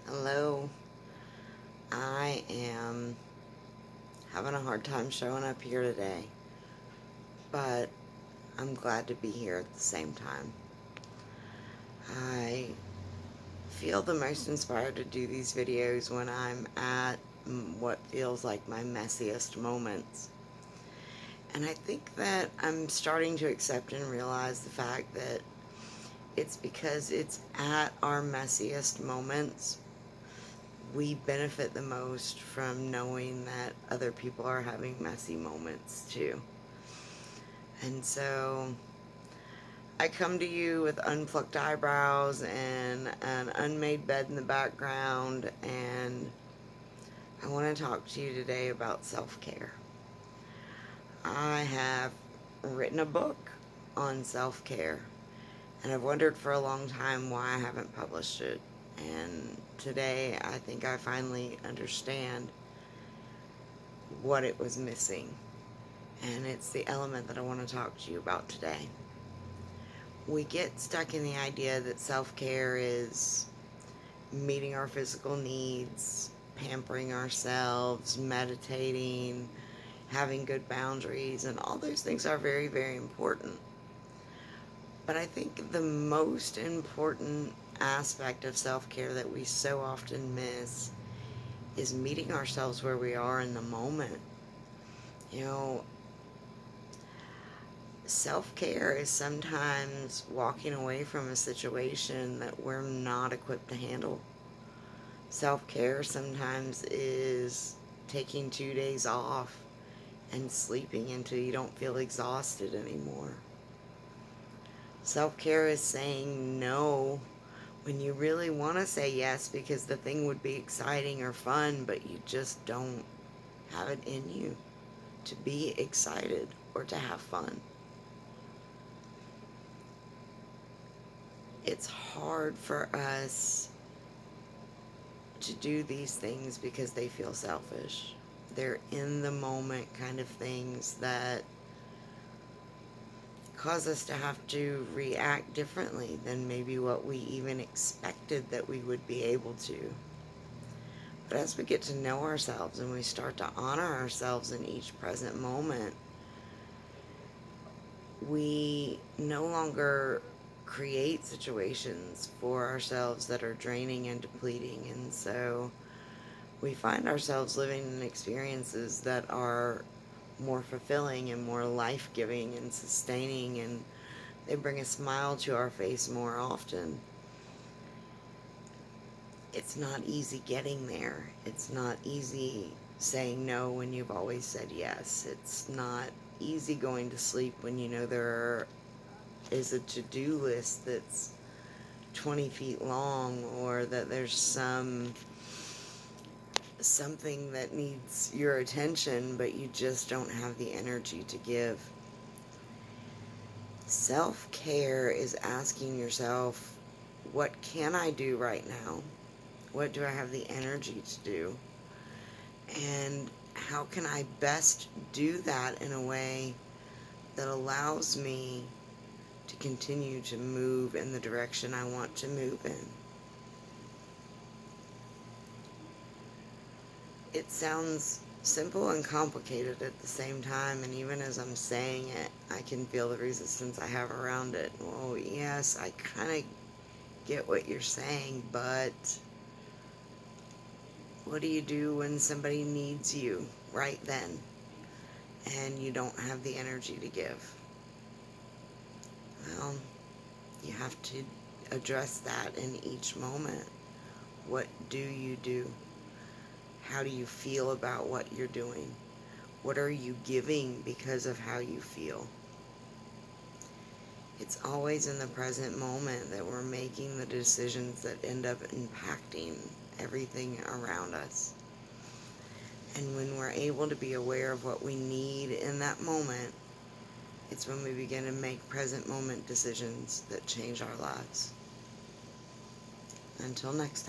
Hello. I am having a hard time showing up here today, but I'm glad to be here at the same time. I feel the most inspired to do these videos when I'm at what feels like my messiest moments. And I think that I'm starting to accept and realize the fact that it's because it's at our messiest moments we benefit the most from knowing that other people are having messy moments too. And so I come to you with unplucked eyebrows and an unmade bed in the background, and I want to talk to you today about self-care. I have written a book on self-care, and I've wondered for a long time why I haven't published it. And today I think I finally understand what it was missing. And it's the element that I want to talk to you about today. We get stuck in the idea that self-care is meeting our physical needs, pampering ourselves, meditating, having good boundaries, and all those things are very, very important. But I think the most important aspect of self-care that we so often miss is meeting ourselves where we are in the moment. You know, self-care is sometimes walking away from a situation that we're not equipped to handle. Self-care sometimes is taking 2 days off and sleeping until you don't feel exhausted anymore. Self-care is saying no when you really want to say yes because the thing would be exciting or fun, but you just don't have it in you to be excited or to have fun. It's hard for us to do these things because they feel selfish. They're in the moment kind of things that cause us to have to react differently than maybe what we even expected that we would be able to. But as we get to know ourselves and we start to honor ourselves in each present moment, we no longer create situations for ourselves that are draining and depleting. And so we find ourselves living in experiences that are more fulfilling and more life-giving and sustaining, and they bring a smile to our face more often. It's not easy getting there. It's not easy saying no when you've always said yes. It's not easy going to sleep when you know there is a to-do list that's 20 feet long, or that there's something that needs your attention but you just don't have the energy to give. Self-care is asking yourself, what can I do right now? What do I have the energy to do? And how can I best do that in a way that allows me to continue to move in the direction I want to move in? It sounds simple and complicated at the same time, and even as I'm saying it, I can feel the resistance I have around it. Well, yes, I kind of get what you're saying, but what do you do when somebody needs you right then and you don't have the energy to give? Well, you have to address that in each moment. What do you do? How do you feel about what you're doing? What are you giving because of how you feel? It's always in the present moment that we're making the decisions that end up impacting everything around us. And when we're able to be aware of what we need in that moment, it's when we begin to make present moment decisions that change our lives. Until next time.